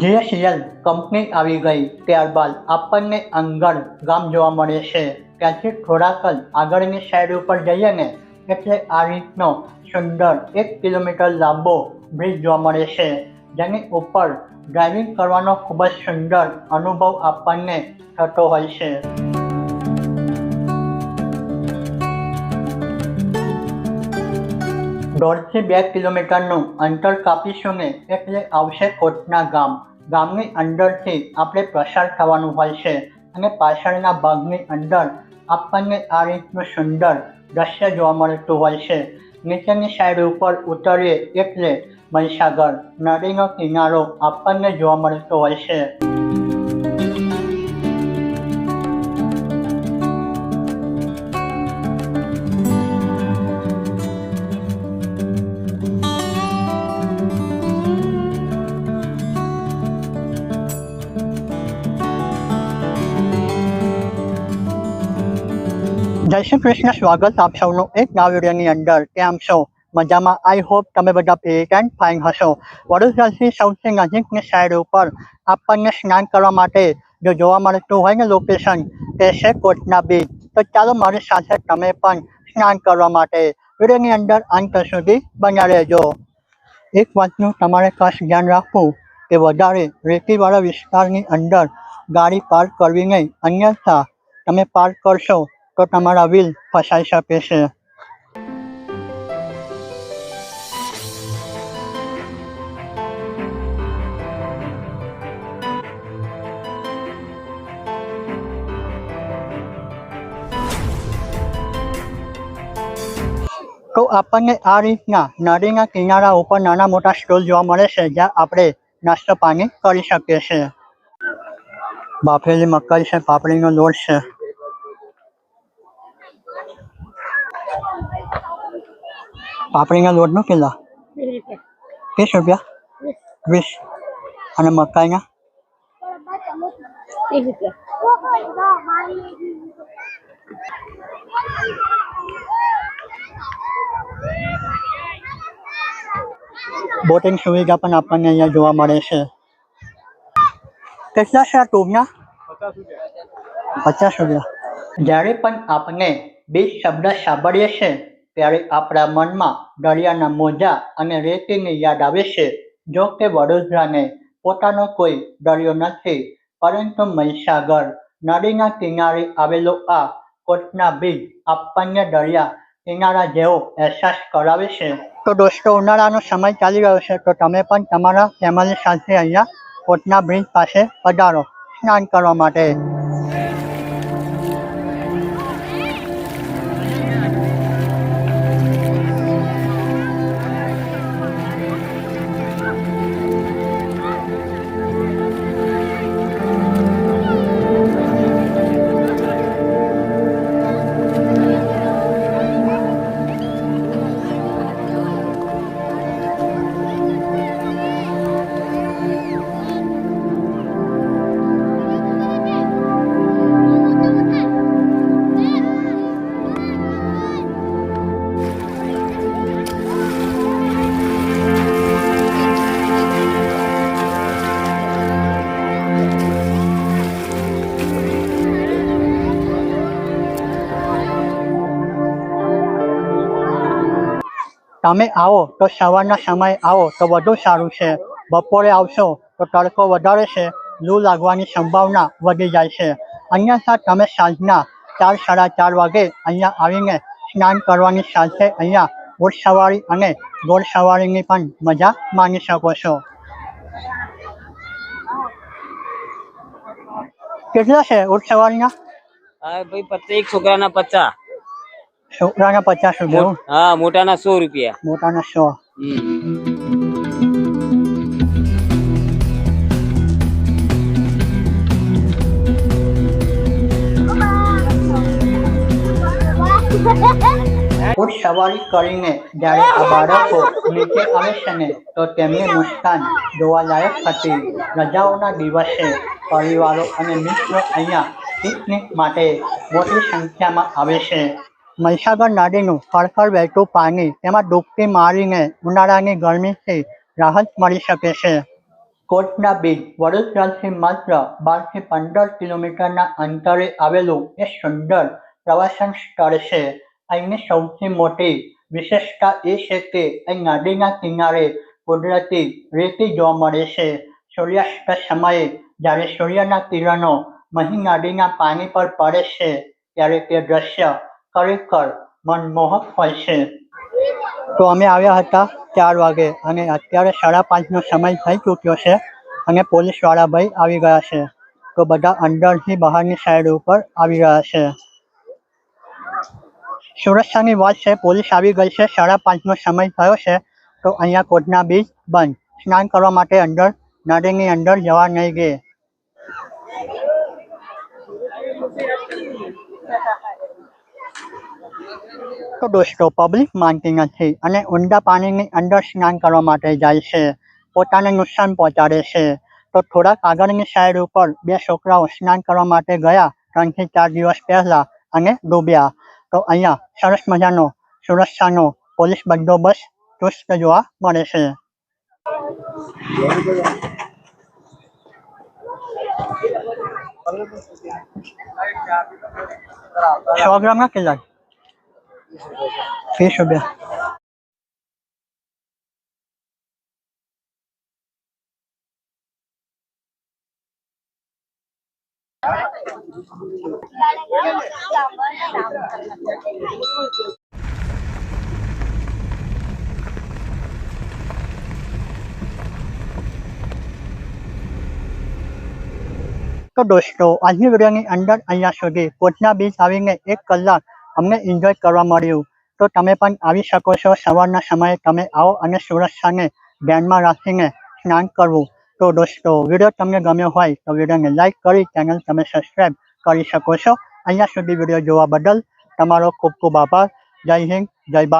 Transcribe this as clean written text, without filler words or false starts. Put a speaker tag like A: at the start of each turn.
A: GSL company આવી ગઈ ત્યારબાદ આપણને અંગર ગામ જોવા મળે છે। ત્યાંથી થોડાક જ આગળની સાઈડ ઉપર જઈએ ને એટલે આ રીતનો સુંદર 1 કિલોમીટર લાંબો બ્રિજ જોવા મળે છે, જેની ઉપર ડ્રાઇવિંગ કરવાનો ખૂબ જ સુંદર અનુભવ આપણને થતો હોય છે। 1.5 થી 2 કિલોમીટરનું અંતર કાપીશું ને એટલે આવશે કોટના ગામ। ગામની અંદરથી આપણે પ્રસાર થવાનું હોય છે અને પાછળના ભાગની અંદર આપણને આ રીતનું સુંદર દ્રશ્ય જોવા મળતું હોય છે। નીચેની સાઈડ ઉપર ઉતરીએ એટલે મહીસાગર નદીનો કિનારો આપણને જોવા મળતો હોય છે। જય શ્રી કૃષ્ણ, સ્વાગત આપ સૌનું એક નવા વિડીયોની અંદર। કેમ છો? મજામાં? આઈ હોપ તમે બધા ફિટ એન્ડ ફાઇન હશો। વડોદરાથી સૌથી નજીકની સાઈડ ઉપર આપણને સ્નાન કરવા માટે જો જોવા મળતું હોય ને લોકેશન તે છે કોટના બીચ। તો ચાલો મારી સાથે તમે પણ સ્નાન કરવા માટે વિડીયોની અંદર અંત સુધી બન્યા રહેજો। એક વાતનું તમારે ખાસ ધ્યાન રાખવું કે વધારે રેતીવાળા વિસ્તારની અંદર ગાડી પાર્ક કરવી નહીં, અન્યથા તમે પાર્ક કરશો તો તમારા વ્હીલ ફસાઈ શકે છે। તો આપણને આ રીતના નદીના કિનારા ઉપર નાના મોટા સ્ટોલ જોવા મળે છે, જ્યાં આપણે નાસ્તો પાણી કરી શકીએ છીએ। બાફેલી મકાઈ છે, પાપડીનો લોટ છે। પાપડીના લોટનું કેટલા? 30 રૂપિયા? 20 અને મકાઈના
B: 30 રૂપિયા।
A: બોટિંગ સુવિધા પણ આપણને અહીંયા જોવા મળે છે। કેટલા છે આ ટૂબના? 50 રૂપિયા। જ્યારે પણ આપણે બીચ શબ્દ સાંભળીએ છીએ ત્યારે આપણા મનમાં દરિયાના મોજા અને રેતીની યાદ આવે છે। જો કે વડોદરાને પોતાનો કોઈ દરિયો નથી, પરંતુ મહીસાગર નદીના કિનારે આવેલો આ કોટના બીચ આપણને દરિયા કિનારા જેવો અહેસાસ કરાવે છે। તો દોસ્તો, ઉનાળાનો સમય ચાલી રહ્યો છે, તો તમે પણ તમારા ફેમિલી સાથે અહીંયા કોટના બ્રિજ પાસે પધારો સ્નાન કરવા માટે। તમે આવો તો સવારના સમયે આવો તો વધુ સારું છે। બપોરે આવશો તો તડકો વધારે છે, લૂ લાગવાની સંભાવના વધી જાય છે। અન્યથા તમે સાંજના 4 સાડા 4 વાગે અહીંયા આવીને સ્નાન કરવાની સાથે અહીંયા ઊંટ સવારી અને ઘોડ સવારીની પણ મજા માણી શકો છો। કેટલા છે ઊંટ સવારીના?
B: હા ભાઈ, પ્રત્યેક છોકરાના 50।
A: છોકરાના 50 રૂપિયા?
B: હા, મોટાના 100 રૂપિયા।
A: મોટાના 100। ઊંટ સવારી કરીને જ્યારે આ બાળકો નીચે આવે છે ને તો તેમની મુસ્કાન જોવાલાયક હતી। રજાઓના દિવસે પરિવારો અને મિત્રો અહીંયા પિકનિક માટે મોટી સંખ્યામાં આવે છે। મહીસાગર નદીનું ખળખળ વહેતું પાણી તેમાં ડૂબકી મારીને ઉનાળાની ગરમીથી રાહત મળી શકે છે। કોટના બીચ વડોદરાથી માત્ર 12 થી 15 કિલોમીટરના અંતરે આવેલું એક સુંદર પ્રવાસન સ્થળ છે. અહીંની સૌથી મોટી વિશેષતા એ છે કે અહીં નદીના કિનારે કુદરતી રેતી જોવા મળે છે. સૂર્યાસ્ત સમયે જ્યારે સૂર્યના કિરણો મહી નદીના પાણી પર પડે છે ત્યારે તે દ્રશ્ય ખરેખર મનમોહક હોય છે. તો અમે આવ્યા હતા 4 વાગે અને અત્યારે 5:30નો સમય થઈ ચૂક્યો છે અને પોલીસવાળા ભાઈ આવી ગયા છે. તો બધા અંદરથી બહારની સાઈડ ઉપર આવી ગયા છે. સુરક્ષાની વાત છે, પોલીસ આવી ગઈ છે. 5:30નો સમય થયો છે તો અહીંયા કોટના બીચ બંધ. સ્નાન કરવા માટે અંદર નદીની અંદર જવા નહીં દે. તો દોસ્તો પબ્લિક માનતી નથી અને ઊંડા પાણીની અંદર સ્નાન કરવા માટે જાય છે, પોતાને નુકસાન પહોંચાડે છે. તો થોડાક આગળની સાઈડ ઉપર 2 છોકરાઓ સ્નાન કરવા માટે ગયા 3 થી 4 દિવસ પહેલા અને ડૂબ્યા. તો અહીંયા સરસ મજાનો સુરક્ષાનો પોલીસ બંદોબસ્ત ચુસ્ત જોવા મળે છે. 100 ગ્રામના કેટલા? 30 રૂપિયા. તો દોસ્તો આજની વિડીયોની અંદર અહીંયા સુધી કોટના બીચ આવીને 1 કલાક અમને એન્જોય કરવા મળ્યું. તો તમે પણ આવી શકો છો. સવારના સમયે તમે આવો અને સુરક્ષાને ધ્યાનમાં રાખીને સ્નાન કરવું. તો દોસ્તો વિડીયો તમને ગમ્યો હોય તો વિડીયોને લાઈક કરી ચેનલ તમે સબસ્ક્રાઈબ કરી શકો છો. અહીંયા સુધી વિડીયો જોવા બદલ તમારો ખૂબ ખૂબ આભાર. જય હિન્દ, જય ભારત.